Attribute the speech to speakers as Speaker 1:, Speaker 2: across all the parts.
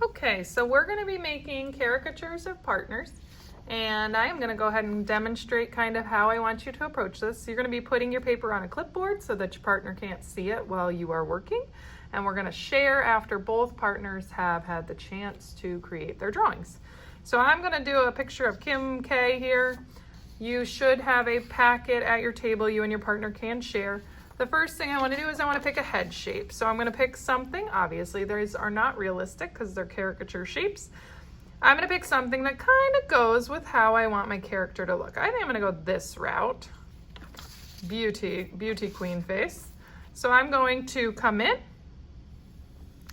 Speaker 1: Okay, so we're going to be making caricatures of partners, and I am going to go ahead and demonstrate kind of how I want you to approach this. So you're going to be putting your paper on a clipboard so that your partner can't see it while you are working, and we're going to share after both partners have had the chance to create their drawings. So I'm going to do a picture of Kim K here. You should have a packet at your table you and your partner can share. The first thing I want to do is I want to pick a head shape. So I'm going to pick something. Obviously, these are not realistic because they're caricature shapes. I'm going to pick something that kind of goes with how I want my character to look. I think I'm going to go this route. Beauty queen face. So I'm going to come in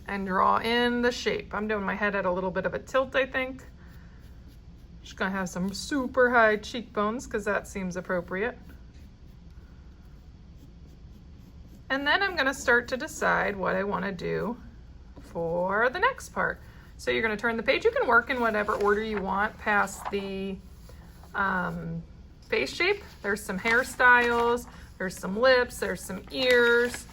Speaker 1: and draw in the shape. I'm doing my head at a little bit of a tilt, I think. Just going to have some super high cheekbones because that seems appropriate. And then I'm going to start to decide what I want to do for the next part. So you're going to turn the page. You can work in whatever order you want past the face shape. There's some hairstyles, there's some lips, there's some ears,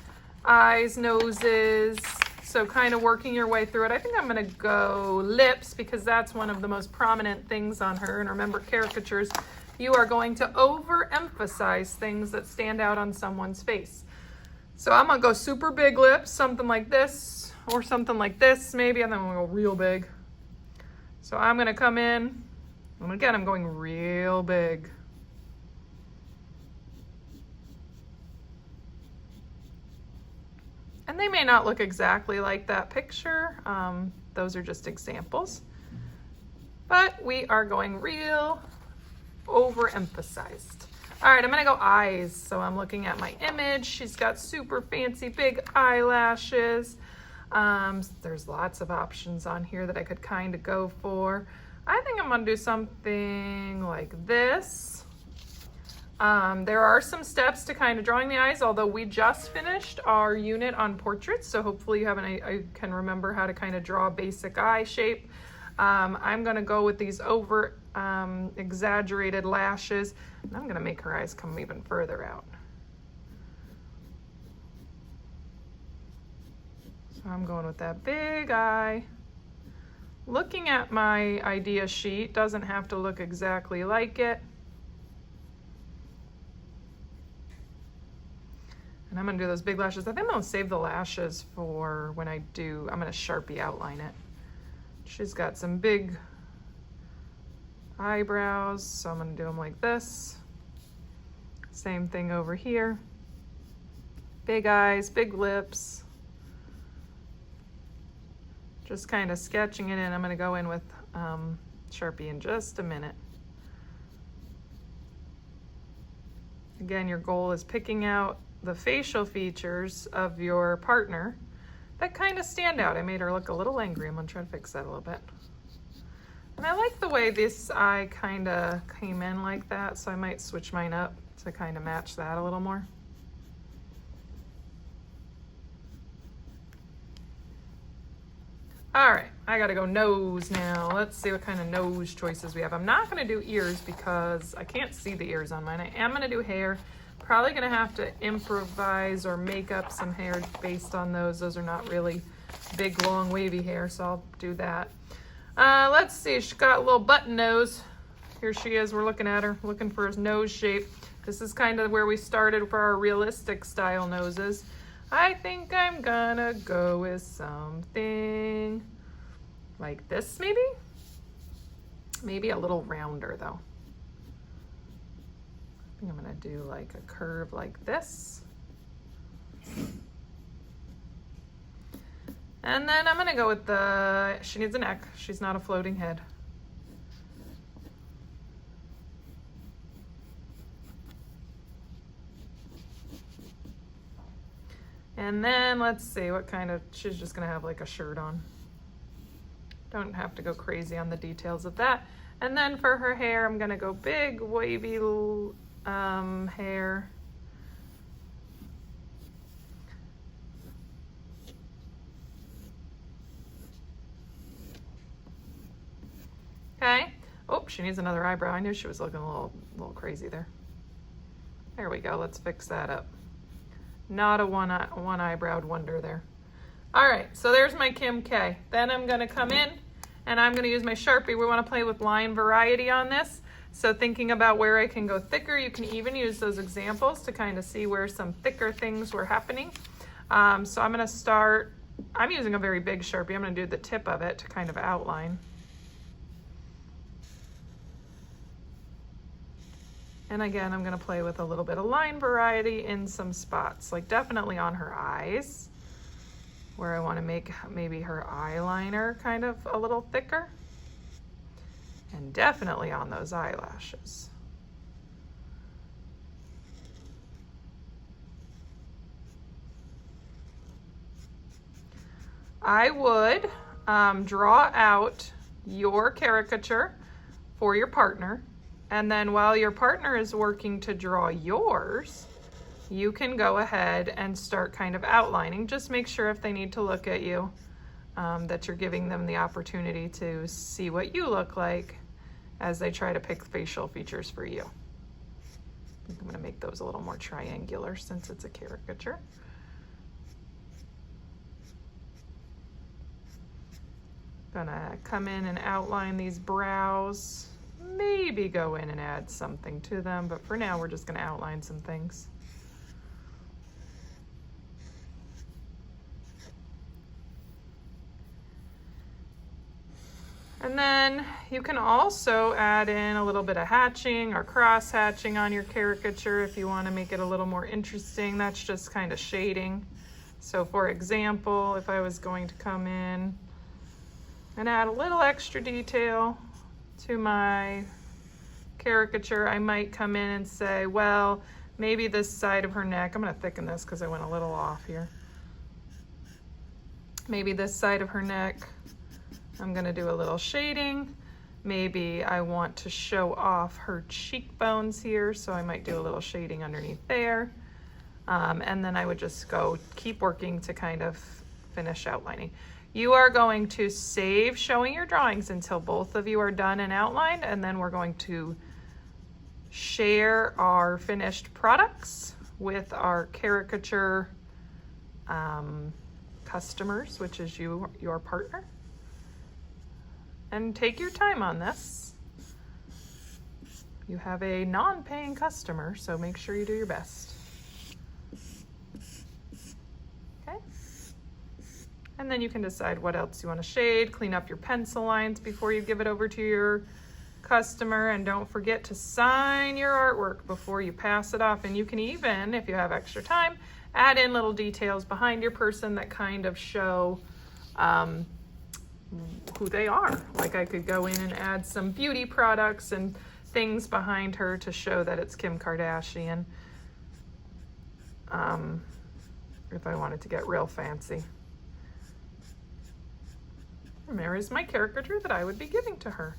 Speaker 1: eyes, noses. So kind of working your way through it. I think I'm going to go lips because that's one of the most prominent things on her. And remember, caricatures, you are going to overemphasize things that stand out on someone's face. So I'm gonna go super big lips, something like this, or something like this maybe, and then I'm gonna go real big. So I'm gonna come in, and again, I'm going real big. And they may not look exactly like that picture. Those are just examples. But we are going real overemphasized. All right, I'm gonna go eyes. So I'm looking at my image. She's got super fancy big eyelashes. There's lots of options on here that I could kind of go for. I think I'm gonna do something like this. There are some steps to kind of drawing the eyes, although we just finished our unit on portraits, so hopefully you I can remember how to kind of draw a basic eye shape. I'm gonna go with these over exaggerated lashes, and I'm gonna make her eyes come even further out. So I'm going with that big eye. Looking at my idea sheet, doesn't have to look exactly like it. And I'm gonna do those big lashes. I think I'm gonna save the lashes for when I'm gonna Sharpie outline it. She's got some big eyebrows, so I'm gonna do them like this. Same thing over here. Big eyes, big lips. Just kind of sketching it in. I'm gonna go in with Sharpie in just a minute. Again, your goal is picking out the facial features of your partner that kind of stand out. I made her look a little angry. I'm gonna try to fix that a little bit. And I like the way this eye kind of came in like that, so I might switch mine up to kind of match that a little more. All right, I gotta go nose now. Let's see what kind of nose choices we have. I'm not gonna do ears because I can't see the ears on mine. I am gonna do hair. Probably gonna have to improvise or make up some hair based on those. Those are not really big, long, wavy hair, so I'll do that. Let's see, she's got a little button nose. Here she is, we're looking at her, looking for his nose shape. This is kind of where we started for our realistic style noses. I think I'm gonna go with something like this, maybe? Maybe a little rounder though. I think I'm gonna do like a curve like this. And then I'm gonna go with she needs a neck. She's not a floating head. And then let's see what kind of, she's just gonna have like a shirt on. Don't have to go crazy on the details of that. And then for her hair, I'm gonna go big wavy hair. Okay. Oh, she needs another eyebrow. I knew she was looking a little crazy there. There we go. Let's fix that up. Not a one-eyebrowed wonder there. All right, so there's my Kim K. Then I'm gonna come in and I'm gonna use my Sharpie. We wanna play with line variety on this. So thinking about where I can go thicker, you can even use those examples to kind of see where some thicker things were happening. So I'm gonna start, I'm using a very big Sharpie. I'm gonna do the tip of it to kind of outline. And again, I'm gonna play with a little bit of line variety in some spots, like definitely on her eyes, where I wanna make maybe her eyeliner kind of a little thicker. And definitely on those eyelashes. I would draw out your caricature for your partner, and then while your partner is working to draw yours, you can go ahead and start kind of outlining. Just make sure if they need to look at you, that you're giving them the opportunity to see what you look like as they try to pick facial features for you. I'm going to make those a little more triangular since it's a caricature. Gonna come in and outline these brows, maybe go in and add something to them, but for now we're just going to outline some things. And then you can also add in a little bit of hatching or cross hatching on your caricature if you want to make it a little more interesting. That's just kind of shading. So for example, if I was going to come in and add a little extra detail to my caricature, I might come in and say, well, maybe this side of her neck, I'm going to thicken this because I went a little off here. Maybe this side of her neck, I'm going to do a little shading. Maybe I want to show off her cheekbones here, so I might do a little shading underneath there. And then I would just keep working to kind of finish outlining. You are going to save showing your drawings until both of you are done and outlined, and then we're going to share our finished products with our caricature customers, which is your partner. And take your time on this. You have a non-paying customer, so make sure you do your best. Okay. And then you can decide what else you want to shade, clean up your pencil lines before you give it over to your customer, and don't forget to sign your artwork before you pass it off. And you can even, if you have extra time, add in little details behind your person that kind of show who they are. Like I could go in and add some beauty products and things behind her to show that it's Kim Kardashian, if I wanted to get real fancy. And there is my caricature that I would be giving to her.